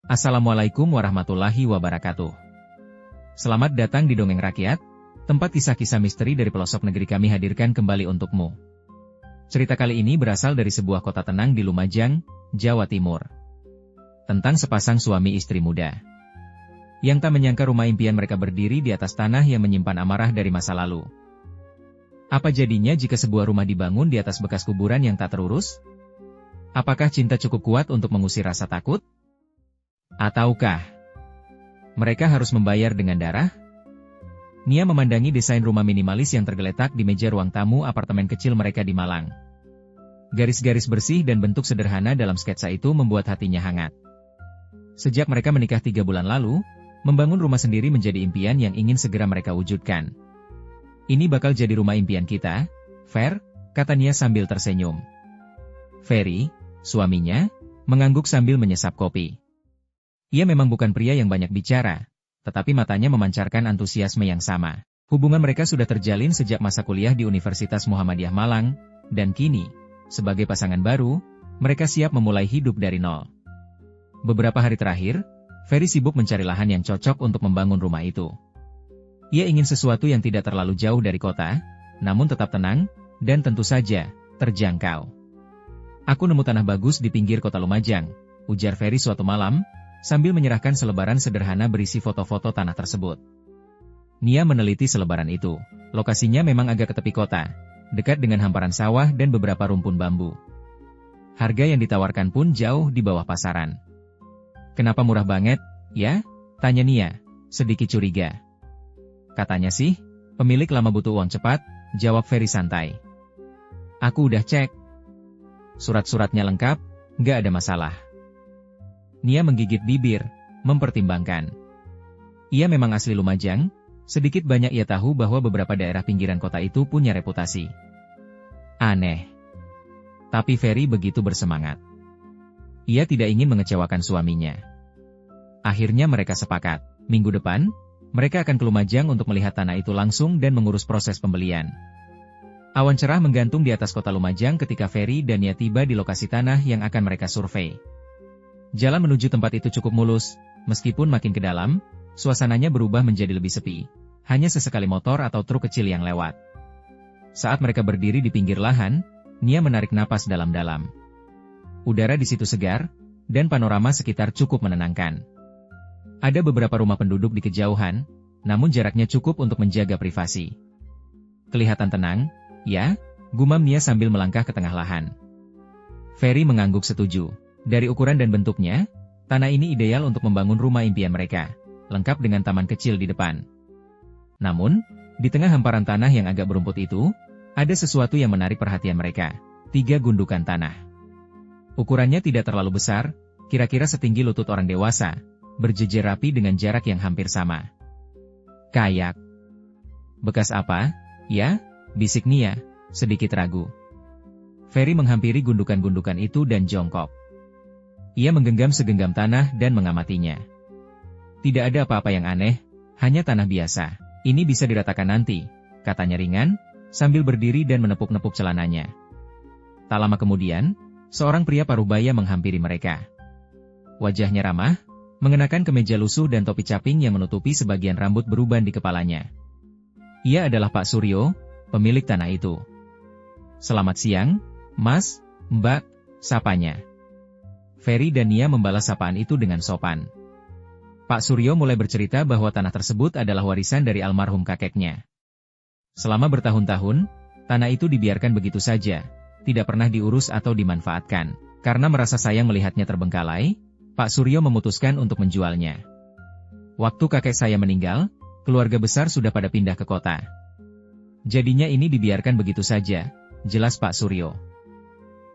Assalamualaikum warahmatullahi wabarakatuh. Selamat datang di Dongeng Rakyat, tempat kisah-kisah misteri dari pelosok negeri kami hadirkan kembali untukmu. Cerita kali ini berasal dari sebuah kota tenang di Lumajang, Jawa Timur. Tentang sepasang suami istri muda yang tak menyangka rumah impian mereka berdiri di atas tanah yang menyimpan amarah dari masa lalu. Apa jadinya jika sebuah rumah dibangun di atas bekas kuburan yang tak terurus? Apakah cinta cukup kuat untuk mengusir rasa takut? Ataukah mereka harus membayar dengan darah? Nia memandangi desain rumah minimalis yang tergeletak di meja ruang tamu apartemen kecil mereka di Malang. Garis-garis bersih dan bentuk sederhana dalam sketsa itu membuat hatinya hangat. Sejak mereka menikah 3 bulan lalu, membangun rumah sendiri menjadi impian yang ingin segera mereka wujudkan. Ini bakal jadi rumah impian kita, Fer, kata Nia sambil tersenyum. Ferry, suaminya, mengangguk sambil menyesap kopi. Ia memang bukan pria yang banyak bicara, tetapi matanya memancarkan antusiasme yang sama. Hubungan mereka sudah terjalin sejak masa kuliah di Universitas Muhammadiyah Malang, dan kini, sebagai pasangan baru, mereka siap memulai hidup dari nol. Beberapa hari terakhir, Ferry sibuk mencari lahan yang cocok untuk membangun rumah itu. Ia ingin sesuatu yang tidak terlalu jauh dari kota, namun tetap tenang, dan tentu saja, terjangkau. Aku nemu tanah bagus di pinggir kota Lumajang, ujar Ferry suatu malam, sambil menyerahkan selebaran sederhana berisi foto-foto tanah tersebut. Nia meneliti selebaran itu. Lokasinya memang agak ke tepi kota, dekat dengan hamparan sawah dan beberapa rumpun bambu. Harga yang ditawarkan pun jauh di bawah pasaran. Kenapa murah banget, ya? Tanya Nia, sedikit curiga. Katanya sih, pemilik lama butuh uang cepat, jawab Ferry santai. Aku udah cek. Surat-suratnya lengkap, nggak ada masalah. Nia menggigit bibir, mempertimbangkan. Ia memang asli Lumajang, sedikit banyak ia tahu bahwa beberapa daerah pinggiran kota itu punya reputasi aneh. Tapi Ferry begitu bersemangat. Ia tidak ingin mengecewakan suaminya. Akhirnya mereka sepakat, minggu depan, mereka akan ke Lumajang untuk melihat tanah itu langsung dan mengurus proses pembelian. Awan cerah menggantung di atas kota Lumajang ketika Ferry dan Nia tiba di lokasi tanah yang akan mereka survei. Jalan menuju tempat itu cukup mulus, meskipun makin ke dalam, suasananya berubah menjadi lebih sepi. Hanya sesekali motor atau truk kecil yang lewat. Saat mereka berdiri di pinggir lahan, Nia menarik napas dalam-dalam. Udara di situ segar, dan panorama sekitar cukup menenangkan. Ada beberapa rumah penduduk di kejauhan, namun jaraknya cukup untuk menjaga privasi. Kelihatan tenang, ya, gumam Nia sambil melangkah ke tengah lahan. Ferry mengangguk setuju. Dari ukuran dan bentuknya, tanah ini ideal untuk membangun rumah impian mereka, lengkap dengan taman kecil di depan. Namun, di tengah hamparan tanah yang agak berumput itu, ada sesuatu yang menarik perhatian mereka. 3 gundukan tanah. Ukurannya tidak terlalu besar, kira-kira setinggi lutut orang dewasa, berjejer rapi dengan jarak yang hampir sama. Kayak. Bekas apa? Ya, bisik Nia, sedikit ragu. Ferry menghampiri gundukan-gundukan itu dan jongkok. Ia menggenggam segenggam tanah dan mengamatinya. Tidak ada apa-apa yang aneh, hanya tanah biasa. Ini bisa diratakan nanti, katanya ringan, sambil berdiri dan menepuk-nepuk celananya. Tak lama kemudian, seorang pria parubaya menghampiri mereka. Wajahnya ramah, mengenakan kemeja lusuh dan topi caping yang menutupi sebagian rambut beruban di kepalanya. Ia adalah Pak Suryo, pemilik tanah itu. Selamat siang, Mas, Mbak, sapanya. Ferry dan Nia membalas sapaan itu dengan sopan. Pak Suryo mulai bercerita bahwa tanah tersebut adalah warisan dari almarhum kakeknya. Selama bertahun-tahun, tanah itu dibiarkan begitu saja, tidak pernah diurus atau dimanfaatkan. Karena merasa sayang melihatnya terbengkalai, Pak Suryo memutuskan untuk menjualnya. Waktu kakek saya meninggal, keluarga besar sudah pada pindah ke kota. Jadinya ini dibiarkan begitu saja, jelas Pak Suryo.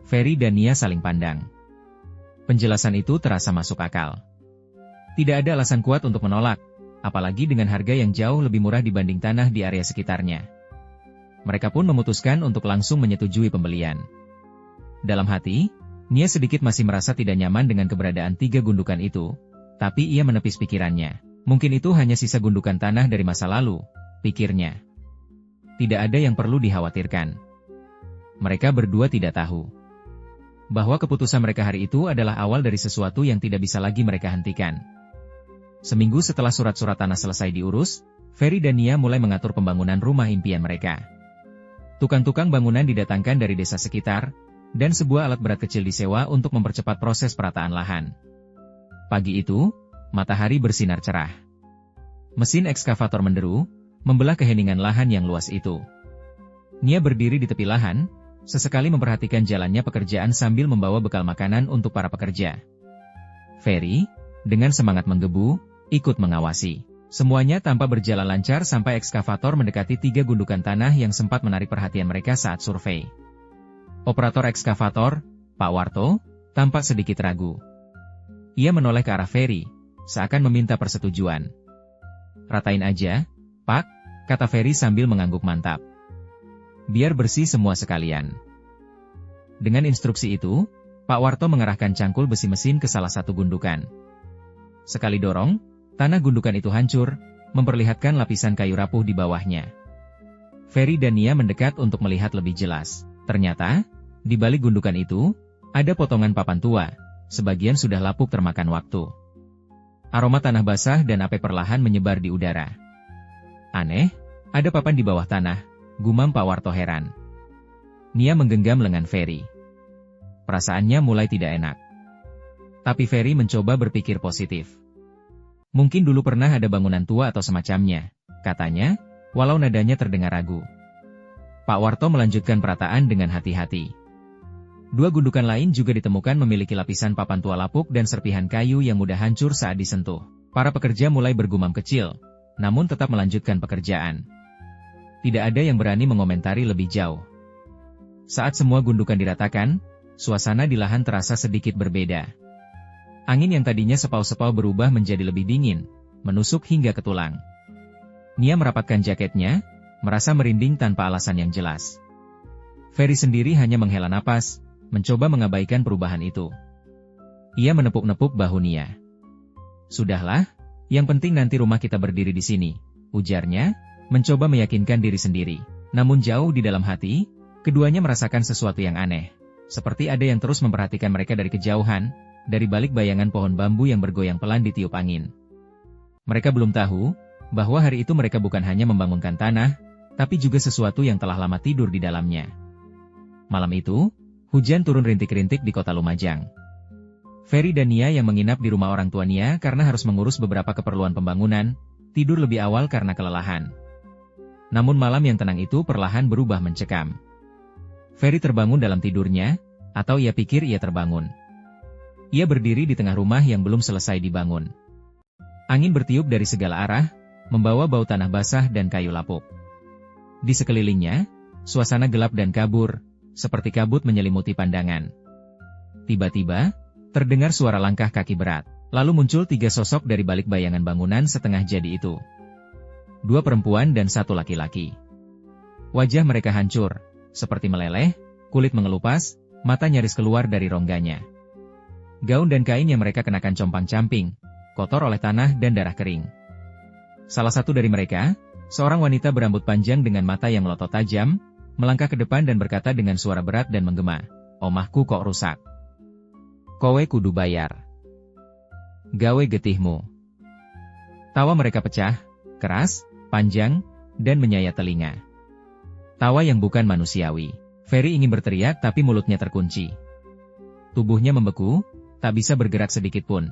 Ferry dan Nia saling pandang. Penjelasan itu terasa masuk akal. Tidak ada alasan kuat untuk menolak, apalagi dengan harga yang jauh lebih murah dibanding tanah di area sekitarnya. Mereka pun memutuskan untuk langsung menyetujui pembelian. Dalam hati, Nia sedikit masih merasa tidak nyaman dengan keberadaan 3 gundukan itu, tapi ia menepis pikirannya. Mungkin itu hanya sisa gundukan tanah dari masa lalu, pikirnya. Tidak ada yang perlu dikhawatirkan. Mereka berdua tidak tahu bahwa keputusan mereka hari itu adalah awal dari sesuatu yang tidak bisa lagi mereka hentikan. Seminggu setelah surat-surat tanah selesai diurus, Ferry dan Nia mulai mengatur pembangunan rumah impian mereka. Tukang-tukang bangunan didatangkan dari desa sekitar, dan sebuah alat berat kecil disewa untuk mempercepat proses perataan lahan. Pagi itu, matahari bersinar cerah. Mesin ekskavator menderu, membelah keheningan lahan yang luas itu. Nia berdiri di tepi lahan, sesekali memperhatikan jalannya pekerjaan sambil membawa bekal makanan untuk para pekerja. Ferry, dengan semangat menggebu, ikut mengawasi. Semuanya tampak berjalan lancar sampai ekskavator mendekati 3 gundukan tanah yang sempat menarik perhatian mereka saat survei. Operator ekskavator, Pak Warto, tampak sedikit ragu. Ia menoleh ke arah Ferry, seakan meminta persetujuan. "Ratain aja, Pak," kata Ferry sambil mengangguk mantap. "Biar bersih semua sekalian." Dengan instruksi itu, Pak Warto mengerahkan cangkul besi mesin ke salah satu gundukan. Sekali dorong, tanah gundukan itu hancur, memperlihatkan lapisan kayu rapuh di bawahnya. Ferry dan Nia mendekat untuk melihat lebih jelas. Ternyata, di balik gundukan itu, ada potongan papan tua, sebagian sudah lapuk termakan waktu. Aroma tanah basah dan ape perlahan menyebar di udara. "Aneh, ada papan di bawah tanah," gumam Pak Warto heran. Nia menggenggam lengan Ferry. Perasaannya mulai tidak enak. Tapi Ferry mencoba berpikir positif. "Mungkin dulu pernah ada bangunan tua atau semacamnya," katanya, walau nadanya terdengar ragu. Pak Warto melanjutkan perataan dengan hati-hati. 2 gundukan lain juga ditemukan memiliki lapisan papan tua lapuk dan serpihan kayu yang mudah hancur saat disentuh. Para pekerja mulai bergumam kecil, namun tetap melanjutkan pekerjaan. Tidak ada yang berani mengomentari lebih jauh. Saat semua gundukan diratakan, suasana di lahan terasa sedikit berbeda. Angin yang tadinya sepau-sepau berubah menjadi lebih dingin, menusuk hingga ke tulang. Nia merapatkan jaketnya, merasa merinding tanpa alasan yang jelas. Ferry sendiri hanya menghela napas, mencoba mengabaikan perubahan itu. Ia menepuk-nepuk bahu Nia. "Sudahlah, yang penting nanti rumah kita berdiri di sini," ujarnya, mencoba meyakinkan diri sendiri. Namun jauh di dalam hati, keduanya merasakan sesuatu yang aneh. Seperti ada yang terus memperhatikan mereka dari kejauhan, dari balik bayangan pohon bambu yang bergoyang pelan ditiup angin. Mereka belum tahu, bahwa hari itu mereka bukan hanya membangunkan tanah, tapi juga sesuatu yang telah lama tidur di dalamnya. Malam itu, hujan turun rintik-rintik di kota Lumajang. Ferry dan Nia yang menginap di rumah orang tua Nia karena harus mengurus beberapa keperluan pembangunan, tidur lebih awal karena kelelahan. Namun malam yang tenang itu perlahan berubah mencekam. Ferry terbangun dalam tidurnya, atau ia pikir ia terbangun. Ia berdiri di tengah rumah yang belum selesai dibangun. Angin bertiup dari segala arah, membawa bau tanah basah dan kayu lapuk. Di sekelilingnya, suasana gelap dan kabur, seperti kabut menyelimuti pandangan. Tiba-tiba, terdengar suara langkah kaki berat. Lalu muncul 3 sosok dari balik bayangan bangunan setengah jadi itu. 2 perempuan dan 1 laki-laki. Wajah mereka hancur, seperti meleleh, kulit mengelupas, mata nyaris keluar dari rongganya. Gaun dan kain yang mereka kenakan compang-camping, kotor oleh tanah dan darah kering. Salah satu dari mereka, seorang wanita berambut panjang dengan mata yang melotot tajam, melangkah ke depan dan berkata dengan suara berat dan menggema, "Omahku kok rusak. Kowe kudu bayar. Gawe getihmu." Tawa mereka pecah, keras, panjang, dan menyayat telinga. Tawa yang bukan manusiawi. Ferry ingin berteriak tapi mulutnya terkunci. Tubuhnya membeku, tak bisa bergerak sedikit pun.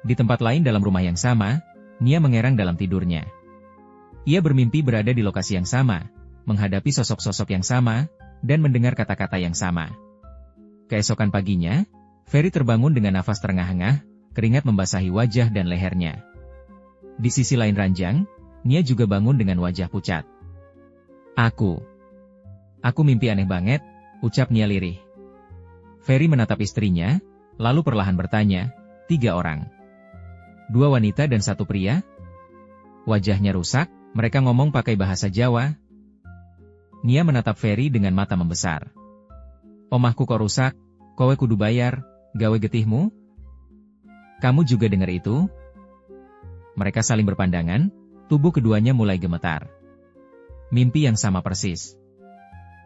Di tempat lain dalam rumah yang sama, Nia mengerang dalam tidurnya. Ia bermimpi berada di lokasi yang sama, menghadapi sosok-sosok yang sama, dan mendengar kata-kata yang sama. Keesokan paginya, Ferry terbangun dengan nafas terengah-engah, keringat membasahi wajah dan lehernya. Di sisi lain ranjang, Nia juga bangun dengan wajah pucat. Aku mimpi aneh banget," ucap Nia lirih. Ferry menatap istrinya, lalu perlahan bertanya, "3 orang? 2 wanita dan 1 pria?" Wajahnya rusak, mereka ngomong pakai bahasa Jawa. Nia menatap Ferry dengan mata membesar. "Omahku kok rusak, kowe kudu bayar, gawe getihmu?" "Kamu juga dengar itu?" Mereka saling berpandangan, tubuh keduanya mulai gemetar. Mimpi yang sama persis.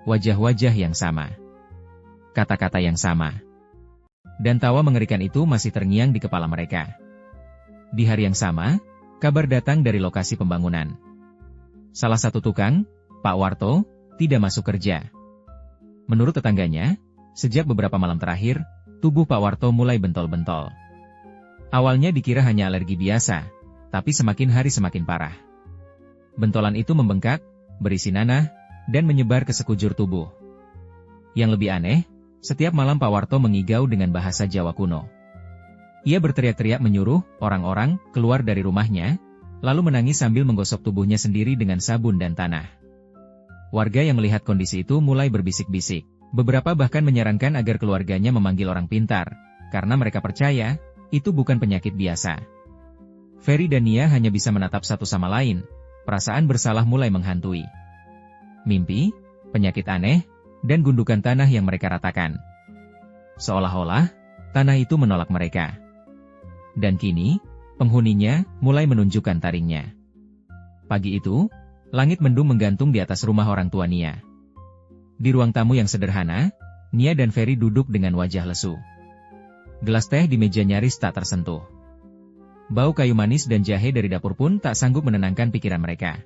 Wajah-wajah yang sama. kata-kata yang sama. Dan tawa mengerikan itu masih terngiang di kepala mereka. Di hari yang sama, kabar datang dari lokasi pembangunan. Salah satu tukang, Pak Warto, tidak masuk kerja. Menurut tetangganya, sejak beberapa malam terakhir, tubuh Pak Warto mulai bentol-bentol. Awalnya dikira hanya alergi biasa, tapi semakin hari semakin parah. Bentolan itu membengkak, berisi nanah, dan menyebar ke sekujur tubuh. Yang lebih aneh, setiap malam Pak Warto mengigau dengan bahasa Jawa kuno. Ia berteriak-teriak menyuruh orang-orang keluar dari rumahnya, lalu menangis sambil menggosok tubuhnya sendiri dengan sabun dan tanah. Warga yang melihat kondisi itu mulai berbisik-bisik. Beberapa bahkan menyarankan agar keluarganya memanggil orang pintar, karena mereka percaya, itu bukan penyakit biasa. Ferry dan Nia hanya bisa menatap satu sama lain, perasaan bersalah mulai menghantui. Mimpi, penyakit aneh, dan gundukan tanah yang mereka ratakan. Seolah-olah, tanah itu menolak mereka. Dan kini, penghuninya mulai menunjukkan taringnya. Pagi itu, langit mendung menggantung di atas rumah orang tua Nia. Di ruang tamu yang sederhana, Nia dan Ferry duduk dengan wajah lesu. Gelas teh di meja nyaris tak tersentuh. Bau kayu manis dan jahe dari dapur pun tak sanggup menenangkan pikiran mereka.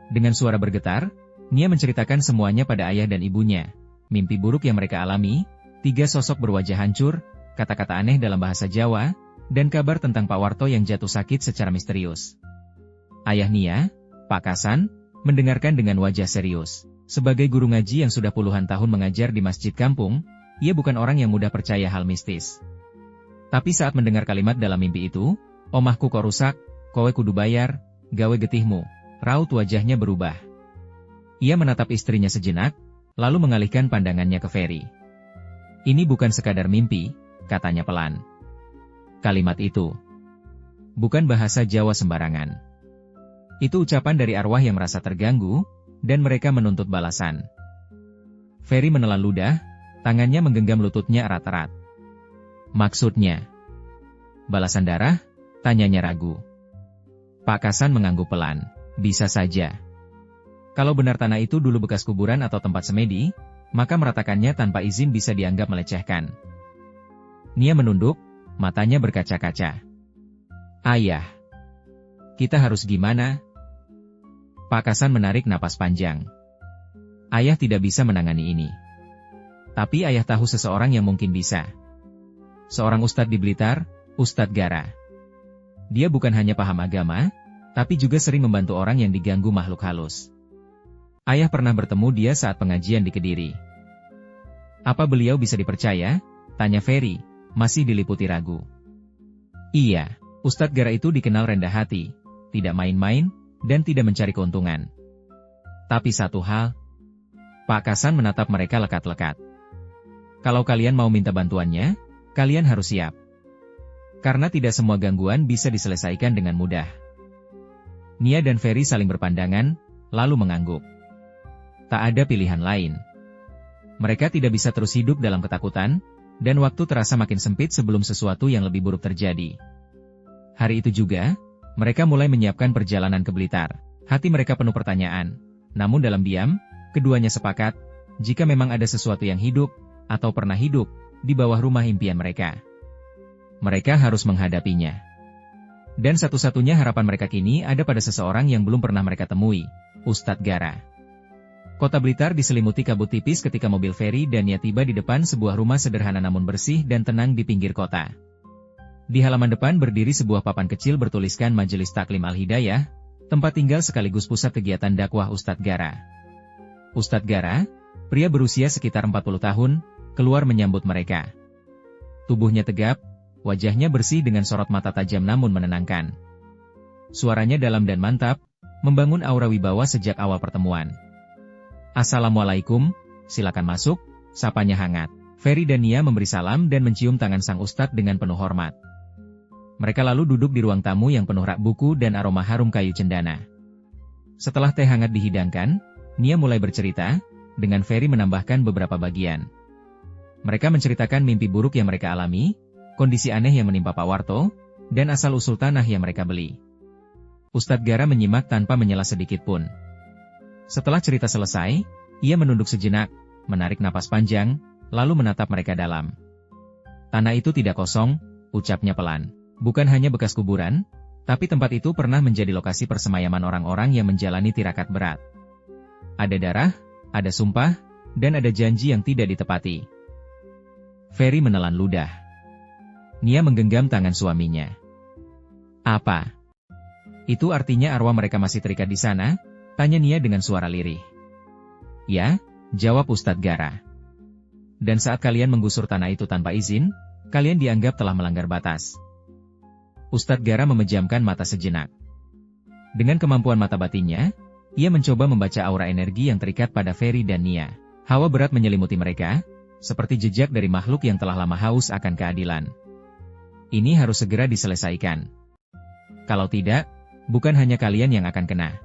Dengan suara bergetar, Nia menceritakan semuanya pada ayah dan ibunya. Mimpi buruk yang mereka alami, 3 sosok berwajah hancur, kata-kata aneh dalam bahasa Jawa, dan kabar tentang Pak Warto yang jatuh sakit secara misterius. Ayah Nia, Pak Kasan, mendengarkan dengan wajah serius. Sebagai guru ngaji yang sudah puluhan tahun mengajar di masjid kampung, ia bukan orang yang mudah percaya hal mistis. Tapi saat mendengar kalimat dalam mimpi itu, "Omahku kok rusak, kowe kudu bayar, gawe getihmu," raut wajahnya berubah. Ia menatap istrinya sejenak, lalu mengalihkan pandangannya ke Ferry. "Ini bukan sekadar mimpi," katanya pelan. Kalimat itu bukan bahasa Jawa sembarangan. Itu ucapan dari arwah yang merasa terganggu, dan mereka menuntut balasan. Ferry menelan ludah, tangannya menggenggam lututnya erat-erat. "Maksudnya? Balasan darah?" tanyanya ragu. Pak Kasan mengangguk pelan. "Bisa saja. Kalau benar tanah itu dulu bekas kuburan atau tempat semedi, maka meratakannya tanpa izin bisa dianggap melecehkan." Nia menunduk, matanya berkaca-kaca. "Ayah, kita harus gimana?" Pak Kasan menarik napas panjang. "Ayah tidak bisa menangani ini. Tapi ayah tahu seseorang yang mungkin bisa. Seorang ustadz di Blitar, Ustadz Gara. Dia bukan hanya paham agama, tapi juga sering membantu orang yang diganggu makhluk halus. Ayah pernah bertemu dia saat pengajian di Kediri." "Apa beliau bisa dipercaya?" tanya Ferry, masih diliputi ragu. "Iya, Ustadz Gara itu dikenal rendah hati, tidak main-main, dan tidak mencari keuntungan. Tapi satu hal..." Pak Kasan menatap mereka lekat-lekat. "Kalau kalian mau minta bantuannya, kalian harus siap. Karena tidak semua gangguan bisa diselesaikan dengan mudah." Nia dan Ferry saling berpandangan, lalu mengangguk. Tak ada pilihan lain. Mereka tidak bisa terus hidup dalam ketakutan, dan waktu terasa makin sempit sebelum sesuatu yang lebih buruk terjadi. Hari itu juga, mereka mulai menyiapkan perjalanan ke Blitar. Hati mereka penuh pertanyaan. Namun dalam diam, keduanya sepakat, jika memang ada sesuatu yang hidup, atau pernah hidup, di bawah rumah impian mereka, mereka harus menghadapinya. Dan satu-satunya harapan mereka kini ada pada seseorang yang belum pernah mereka temui, Ustadz Gara. Kota Blitar diselimuti kabut tipis ketika mobil Ferry dan Nia tiba di depan sebuah rumah sederhana namun bersih dan tenang di pinggir kota. Di halaman depan berdiri sebuah papan kecil bertuliskan Majelis Taklim Al-Hidayah, tempat tinggal sekaligus pusat kegiatan dakwah Ustadz Gara. Ustadz Gara, pria berusia sekitar 40 tahun, keluar menyambut mereka. Tubuhnya tegap, wajahnya bersih dengan sorot mata tajam namun menenangkan. Suaranya dalam dan mantap, membangun aura wibawa sejak awal pertemuan. "Assalamualaikum, silakan masuk," sapanya hangat. Ferry dan Nia memberi salam dan mencium tangan sang ustadz dengan penuh hormat. Mereka lalu duduk di ruang tamu yang penuh rak buku dan aroma harum kayu cendana. Setelah teh hangat dihidangkan, Nia mulai bercerita, dengan Ferry menambahkan beberapa bagian. Mereka menceritakan mimpi buruk yang mereka alami, kondisi aneh yang menimpa Pak Warto, dan asal-usul tanah yang mereka beli. Ustadz Gara menyimak tanpa menyela sedikit pun. Setelah cerita selesai, ia menunduk sejenak, menarik napas panjang, lalu menatap mereka dalam. Tanah itu tidak kosong, ucapnya pelan. Bukan hanya bekas kuburan, tapi tempat itu pernah menjadi lokasi persemayaman orang-orang yang menjalani tirakat berat. Ada darah, ada sumpah, dan ada janji yang tidak ditepati. Ferry menelan ludah. Nia menggenggam tangan suaminya. Apa? Itu artinya arwah mereka masih terikat di sana? Tanya Nia dengan suara lirih. Ya, jawab Ustadz Gara. Dan saat kalian menggusur tanah itu tanpa izin, kalian dianggap telah melanggar batas. Ustadz Gara memejamkan mata sejenak. Dengan kemampuan mata batinnya, ia mencoba membaca aura energi yang terikat pada Ferry dan Nia. Hawa berat menyelimuti mereka, seperti jejak dari makhluk yang telah lama haus akan keadilan. Ini harus segera diselesaikan. Kalau tidak, bukan hanya kalian yang akan kena,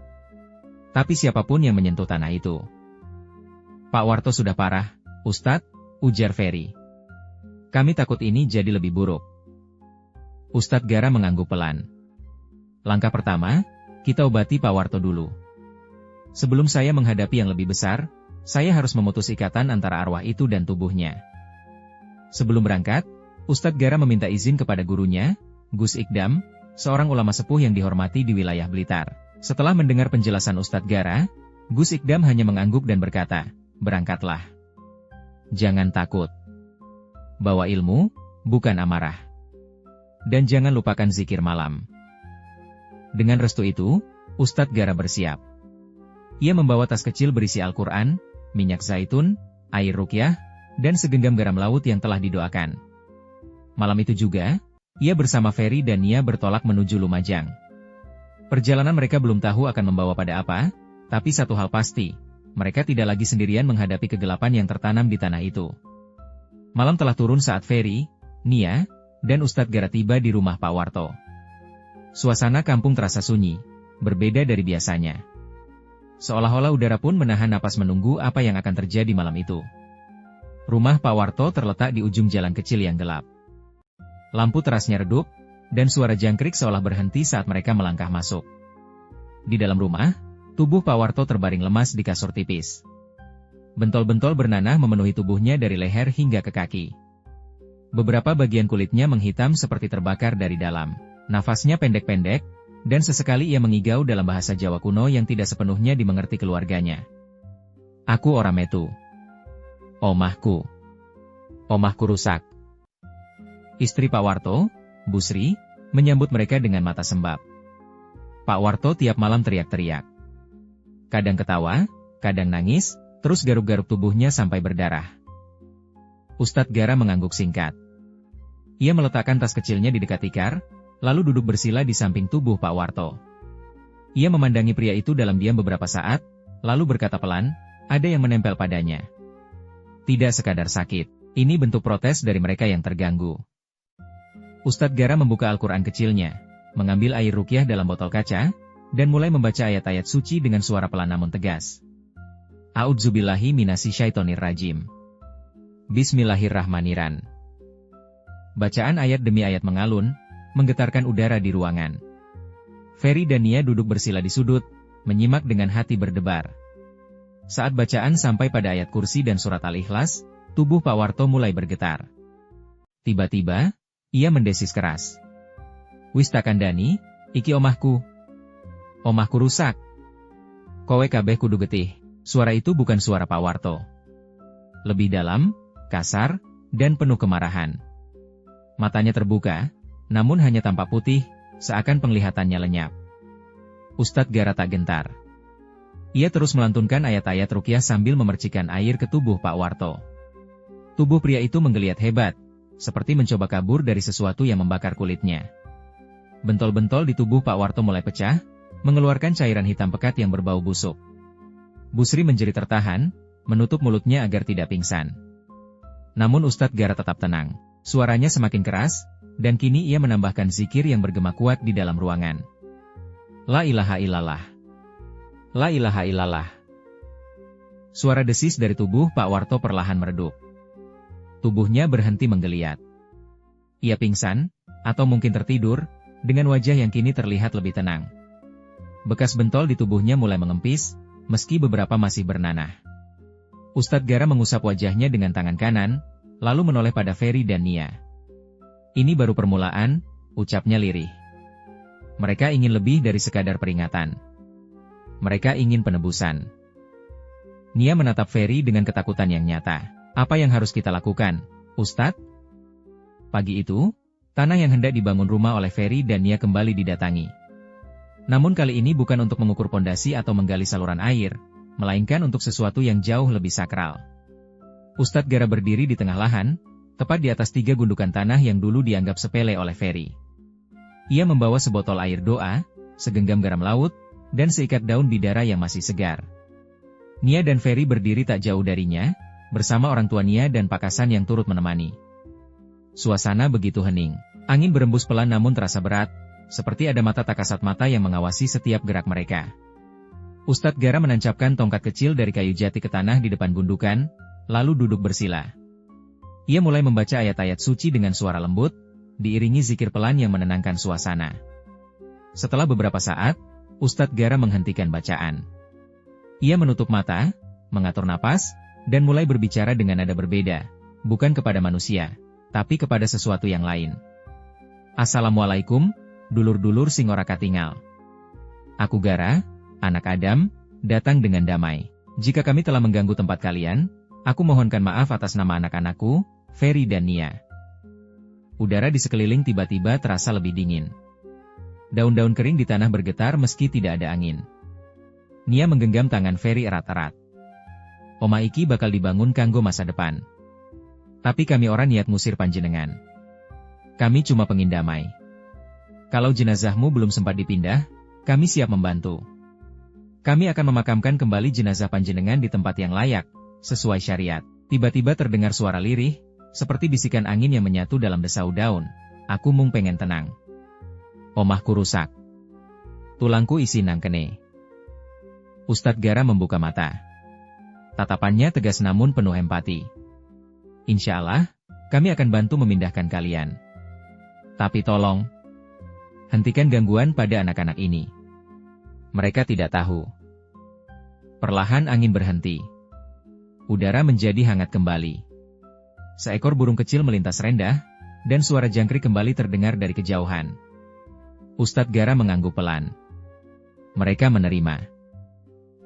tapi siapapun yang menyentuh tanah itu. Pak Warto sudah parah, Ustadz, ujar Ferry. Kami takut ini jadi lebih buruk. Ustadz Gara mengangguk pelan. Langkah pertama, kita obati Pak Warto dulu. Sebelum saya menghadapi yang lebih besar, saya harus memutus ikatan antara arwah itu dan tubuhnya. Sebelum berangkat, Ustadz Gara meminta izin kepada gurunya, Gus Ikdam, seorang ulama sepuh yang dihormati di wilayah Blitar. Setelah mendengar penjelasan Ustadz Gara, Gus Ikdam hanya mengangguk dan berkata, berangkatlah. Jangan takut. Bawa ilmu, bukan amarah. Dan jangan lupakan zikir malam. Dengan restu itu, Ustadz Gara bersiap. Ia membawa tas kecil berisi Al-Quran, minyak zaitun, air ruqyah, dan segenggam garam laut yang telah didoakan. Malam itu juga, ia bersama Ferry dan Nia bertolak menuju Lumajang. Perjalanan mereka belum tahu akan membawa pada apa, tapi satu hal pasti, mereka tidak lagi sendirian menghadapi kegelapan yang tertanam di tanah itu. Malam telah turun saat Ferry, Nia, dan Ustadz Gara tiba di rumah Pak Warto. Suasana kampung terasa sunyi, berbeda dari biasanya. Seolah-olah udara pun menahan napas menunggu apa yang akan terjadi malam itu. Rumah Pak Warto terletak di ujung jalan kecil yang gelap. Lampu terasnya redup, dan suara jangkrik seolah berhenti saat mereka melangkah masuk. Di dalam rumah, tubuh Pak Warto terbaring lemas di kasur tipis. Bentol-bentol bernanah memenuhi tubuhnya dari leher hingga ke kaki. Beberapa bagian kulitnya menghitam seperti terbakar dari dalam. Nafasnya pendek-pendek, dan sesekali ia mengigau dalam bahasa Jawa kuno yang tidak sepenuhnya dimengerti keluarganya. Aku ora metu. Omahku. Omahku rusak. Istri Pak Warto, Bu Sri, menyambut mereka dengan mata sembab. Pak Warto tiap malam teriak-teriak. Kadang ketawa, kadang nangis, terus garuk-garuk tubuhnya sampai berdarah. Ustadz Gara mengangguk singkat. Ia meletakkan tas kecilnya di dekat tikar, lalu duduk bersila di samping tubuh Pak Warto. Ia memandangi pria itu dalam diam beberapa saat, lalu berkata pelan, ada yang menempel padanya. Tidak sekadar sakit, ini bentuk protes dari mereka yang terganggu. Ustadz Gara membuka Al-Quran kecilnya, mengambil air ruqyah dalam botol kaca, dan mulai membaca ayat-ayat suci dengan suara pelan namun tegas. A'udzubillahi minasyaitonir rajim. Bismillahirrahmanirrahim. Bacaan ayat demi ayat mengalun, menggetarkan udara di ruangan. Ferry dan Nia duduk bersila di sudut, menyimak dengan hati berdebar. Saat bacaan sampai pada ayat kursi dan surat Al-Ikhlas, tubuh Pak Warto mulai bergetar. Tiba-tiba, ia mendesis keras. Wis tak kandhani, iki omahku. Omahku rusak. Kowe kabeh kudu getih. Suara itu bukan suara Pak Warto. Lebih dalam, kasar, dan penuh kemarahan. Matanya terbuka, namun hanya tampak putih, seakan penglihatannya lenyap. Ustadz Gara tak gentar. Ia terus melantunkan ayat-ayat ruqyah sambil memercikkan air ke tubuh Pak Warto. Tubuh pria itu menggeliat hebat, seperti mencoba kabur dari sesuatu yang membakar kulitnya. Bentol-bentol di tubuh Pak Warto mulai pecah, mengeluarkan cairan hitam pekat yang berbau busuk. Bu Sri menjerit tertahan, menutup mulutnya agar tidak pingsan. Namun Ustadz Gara tetap tenang. Suaranya semakin keras, dan kini ia menambahkan zikir yang bergema kuat di dalam ruangan. La ilaha illallah. La ilaha illallah. Suara desis dari tubuh Pak Warto perlahan meredup. Tubuhnya berhenti menggeliat. Ia pingsan, atau mungkin tertidur, dengan wajah yang kini terlihat lebih tenang. Bekas bentol di tubuhnya mulai mengempis, meski beberapa masih bernanah. Ustadz Gara mengusap wajahnya dengan tangan kanan, lalu menoleh pada Ferry dan Nia. Ini baru permulaan, ucapnya lirih. Mereka ingin lebih dari sekadar peringatan. Mereka ingin penebusan. Nia menatap Ferry dengan ketakutan yang nyata. Apa yang harus kita lakukan, Ustadz? Pagi itu, tanah yang hendak dibangun rumah oleh Ferry dan Nia kembali didatangi. Namun kali ini bukan untuk mengukur pondasi atau menggali saluran air, melainkan untuk sesuatu yang jauh lebih sakral. Ustadz Gara berdiri di tengah lahan, tepat di atas 3 gundukan tanah yang dulu dianggap sepele oleh Ferry. Ia membawa sebotol air doa, segenggam garam laut, dan seikat daun bidara yang masih segar. Nia dan Ferry berdiri tak jauh darinya, bersama orang tua Nia dan Pakasan yang turut menemani. Suasana begitu hening. Angin berembus pelan namun terasa berat, seperti ada mata tak kasat mata yang mengawasi setiap gerak mereka. Ustadz Gara menancapkan tongkat kecil dari kayu jati ke tanah di depan gundukan, lalu duduk bersila. Ia mulai membaca ayat-ayat suci dengan suara lembut, diiringi zikir pelan yang menenangkan suasana. Setelah beberapa saat, Ustadz Gara menghentikan bacaan. Ia menutup mata, mengatur napas, dan mulai berbicara dengan nada berbeda, bukan kepada manusia, tapi kepada sesuatu yang lain. Assalamualaikum, dulur-dulur sing ora katingal. Aku Gara, anak Adam, datang dengan damai. Jika kami telah mengganggu tempat kalian, aku mohonkan maaf atas nama anak-anakku, Ferry dan Nia. Udara di sekeliling tiba-tiba terasa lebih dingin. Daun-daun kering di tanah bergetar meski tidak ada angin. Nia menggenggam tangan Ferry erat-erat. Oma iki bakal dibangun kanggo masa depan. Tapi kami orang niat ngusir panjenengan. Kami cuma pengin damai. Kalau jenazahmu belum sempat dipindah, kami siap membantu. Kami akan memakamkan kembali jenazah panjenengan di tempat yang layak, sesuai syariat. Tiba-tiba terdengar suara lirih, seperti bisikan angin yang menyatu dalam desau daun. Aku mung pengen tenang. Omahku rusak. Tulangku isi nang kene. Ustadz Gara membuka mata. Tatapannya tegas namun penuh empati. Insya Allah, kami akan bantu memindahkan kalian. Tapi tolong, hentikan gangguan pada anak-anak ini. Mereka tidak tahu. Perlahan angin berhenti. Udara menjadi hangat kembali. Seekor burung kecil melintas rendah, dan suara jangkrik kembali terdengar dari kejauhan. Ustadz Gara mengangguk pelan. Mereka menerima.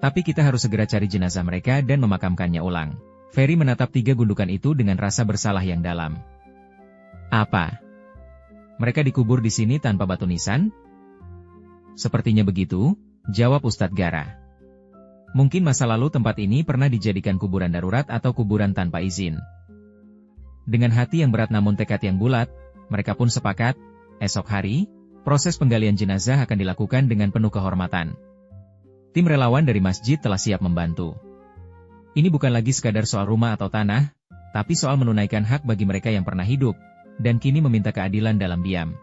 Tapi kita harus segera cari jenazah mereka dan memakamkannya ulang. Ferry menatap 3 gundukan itu dengan rasa bersalah yang dalam. Apa? Mereka dikubur di sini tanpa batu nisan? Sepertinya begitu, jawab Ustadz Gara. Mungkin masa lalu tempat ini pernah dijadikan kuburan darurat atau kuburan tanpa izin. Dengan hati yang berat namun tekad yang bulat, mereka pun sepakat, esok hari, proses penggalian jenazah akan dilakukan dengan penuh kehormatan. Tim relawan dari masjid telah siap membantu. Ini bukan lagi sekadar soal rumah atau tanah, tapi soal menunaikan hak bagi mereka yang pernah hidup, dan kini meminta keadilan dalam diam.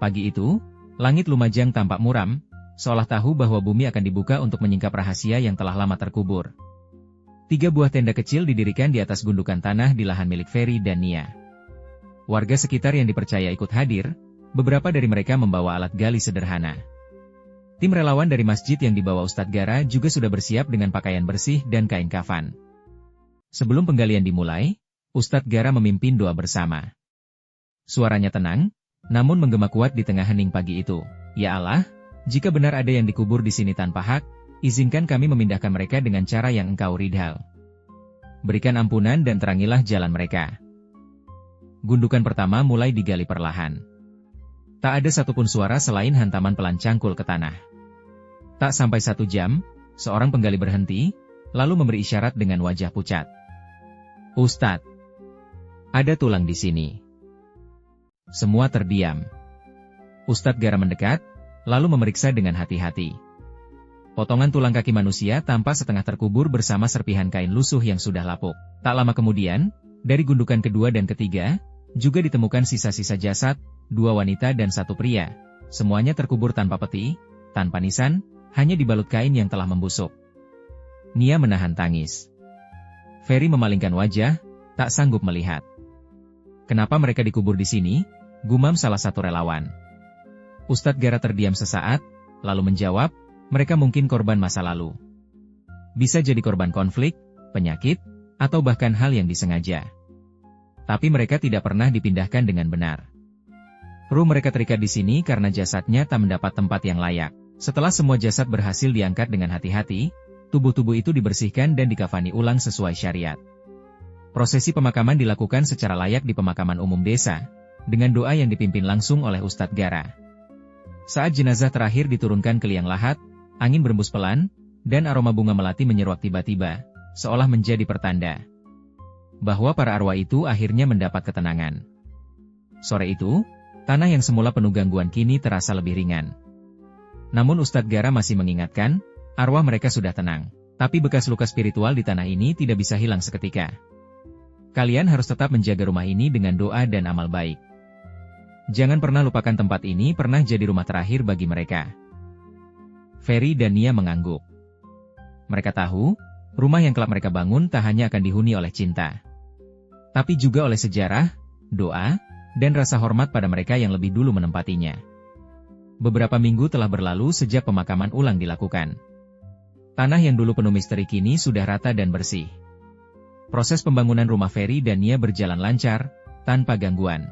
Pagi itu, langit Lumajang tampak muram, seolah tahu bahwa bumi akan dibuka untuk menyingkap rahasia yang telah lama terkubur. 3 buah tenda kecil didirikan di atas gundukan tanah di lahan milik Ferry dan Nia. Warga sekitar yang dipercaya ikut hadir, beberapa dari mereka membawa alat gali sederhana. Tim relawan dari masjid yang dibawa Ustadz Gara juga sudah bersiap dengan pakaian bersih dan kain kafan. Sebelum penggalian dimulai, Ustadz Gara memimpin doa bersama. Suaranya tenang, namun menggema kuat di tengah hening pagi itu. Ya Allah, jika benar ada yang dikubur di sini tanpa hak, izinkan kami memindahkan mereka dengan cara yang Engkau ridha. Berikan ampunan dan terangilah jalan mereka. Gundukan pertama mulai digali perlahan. Tak ada satupun suara selain hantaman pelan cangkul ke tanah. Tak sampai 1 jam, seorang penggali berhenti, lalu memberi isyarat dengan wajah pucat. Ustadz, ada tulang di sini. Semua terdiam. Ustadz Gara mendekat, lalu memeriksa dengan hati-hati. Potongan tulang kaki manusia tampak setengah terkubur bersama serpihan kain lusuh yang sudah lapuk. Tak lama kemudian, dari gundukan kedua dan ketiga, juga ditemukan sisa-sisa jasad, 2 wanita dan 1 pria. Semuanya terkubur tanpa peti, tanpa nisan, hanya dibalut kain yang telah membusuk. Nia menahan tangis. Ferry memalingkan wajah, tak sanggup melihat. Kenapa mereka dikubur di sini? Gumam salah satu relawan. Ustadz Gara terdiam sesaat, lalu menjawab, mereka mungkin korban masa lalu. Bisa jadi korban konflik, penyakit, atau bahkan hal yang disengaja. Tapi mereka tidak pernah dipindahkan dengan benar. Ruh mereka terikat di sini karena jasadnya tak mendapat tempat yang layak. Setelah semua jasad berhasil diangkat dengan hati-hati, tubuh-tubuh itu dibersihkan dan dikafani ulang sesuai syariat. Prosesi pemakaman dilakukan secara layak di pemakaman umum desa, dengan doa yang dipimpin langsung oleh Ustadz Gara. Saat jenazah terakhir diturunkan ke liang lahat, angin berembus pelan, dan aroma bunga melati menyeruak tiba-tiba, seolah menjadi pertanda bahwa para arwah itu akhirnya mendapat ketenangan. Sore itu, tanah yang semula penuh gangguan kini terasa lebih ringan. Namun Ustadz Gara masih mengingatkan, arwah mereka sudah tenang. Tapi bekas luka spiritual di tanah ini tidak bisa hilang seketika. Kalian harus tetap menjaga rumah ini dengan doa dan amal baik. Jangan pernah lupakan tempat ini pernah jadi rumah terakhir bagi mereka. Ferry dan Nia mengangguk. Mereka tahu, rumah yang kelak mereka bangun tak hanya akan dihuni oleh cinta, tapi juga oleh sejarah, doa, dan rasa hormat pada mereka yang lebih dulu menempatinya. Beberapa minggu telah berlalu sejak pemakaman ulang dilakukan. Tanah yang dulu penuh misteri kini sudah rata dan bersih. Proses pembangunan rumah Ferry dan Nia berjalan lancar, tanpa gangguan.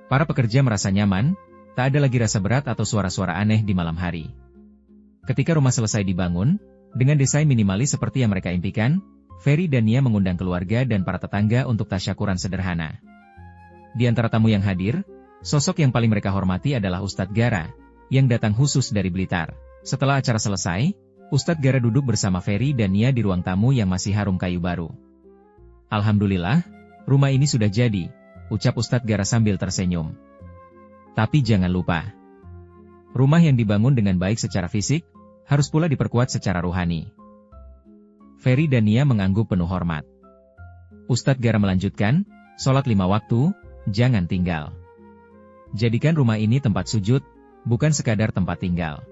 Para pekerja merasa nyaman, tak ada lagi rasa berat atau suara-suara aneh di malam hari. Ketika rumah selesai dibangun, dengan desain minimalis seperti yang mereka impikan, Ferry dan Nia mengundang keluarga dan para tetangga untuk tasyakuran sederhana. Di antara tamu yang hadir, sosok yang paling mereka hormati adalah Ustadz Gara, yang datang khusus dari Blitar. Setelah acara selesai, Ustadz Gara duduk bersama Ferry dan Nia di ruang tamu yang masih harum kayu baru. Alhamdulillah, rumah ini sudah jadi, ucap Ustadz Gara sambil tersenyum. Tapi jangan lupa, rumah yang dibangun dengan baik secara fisik, harus pula diperkuat secara rohani. Ferry dan Nia mengangguk penuh hormat. Ustadz Gara melanjutkan, sholat 5 waktu, jangan tinggal. Jadikan rumah ini tempat sujud, bukan sekadar tempat tinggal.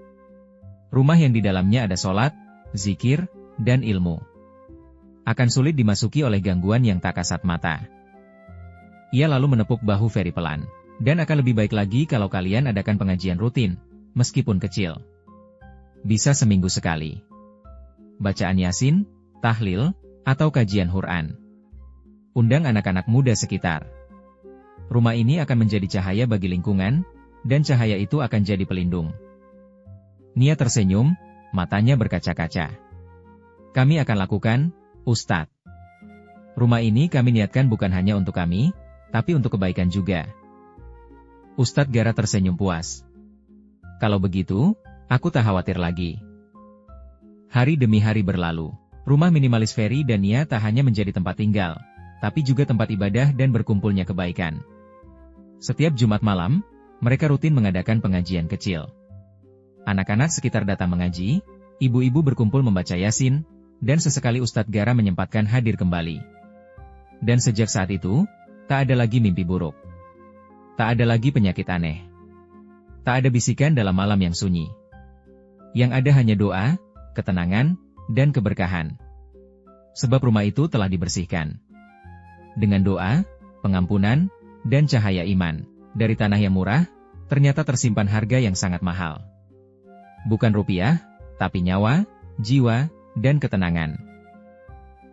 Rumah yang di dalamnya ada sholat, zikir, dan ilmu. Akan sulit dimasuki oleh gangguan yang tak kasat mata. Ia lalu menepuk bahu Ferry pelan. Dan akan lebih baik lagi kalau kalian adakan pengajian rutin, meskipun kecil. Bisa seminggu sekali. Bacaan Yasin, tahlil, atau kajian Quran. Undang anak-anak muda sekitar. Rumah ini akan menjadi cahaya bagi lingkungan, dan cahaya itu akan jadi pelindung. Nia tersenyum, matanya berkaca-kaca. Kami akan lakukan, Ustadz. Rumah ini kami niatkan bukan hanya untuk kami, tapi untuk kebaikan juga. Ustadz Gara tersenyum puas. Kalau begitu, aku tak khawatir lagi. Hari demi hari berlalu. Rumah minimalis Ferry dan Nia tak hanya menjadi tempat tinggal, tapi juga tempat ibadah dan berkumpulnya kebaikan. Setiap Jumat malam, mereka rutin mengadakan pengajian kecil. Anak-anak sekitar datang mengaji, ibu-ibu berkumpul membaca Yasin, dan sesekali Ustadz Gara menyempatkan hadir kembali. Dan sejak saat itu, tak ada lagi mimpi buruk. Tak ada lagi penyakit aneh. Tak ada bisikan dalam malam yang sunyi. Yang ada hanya doa, ketenangan, dan keberkahan. Sebab rumah itu telah dibersihkan. Dengan doa, pengampunan, dan cahaya iman. Dari tanah yang murah, ternyata tersimpan harga yang sangat mahal. Bukan rupiah, tapi nyawa, jiwa, dan ketenangan.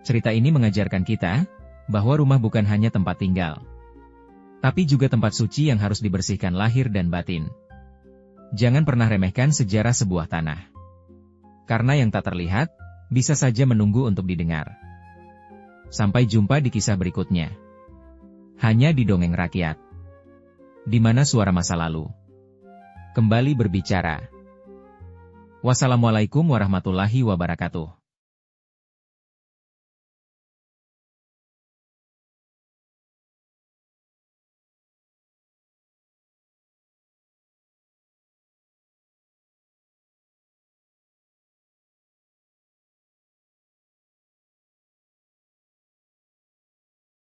Cerita ini mengajarkan kita, bahwa rumah bukan hanya tempat tinggal. Tapi juga tempat suci yang harus dibersihkan lahir dan batin. Jangan pernah remehkan sejarah sebuah tanah. Karena yang tak terlihat, bisa saja menunggu untuk didengar. Sampai jumpa di kisah berikutnya. Hanya di Dongeng Rakyat. Di mana suara masa lalu kembali berbicara. Wassalamualaikum warahmatullahi wabarakatuh.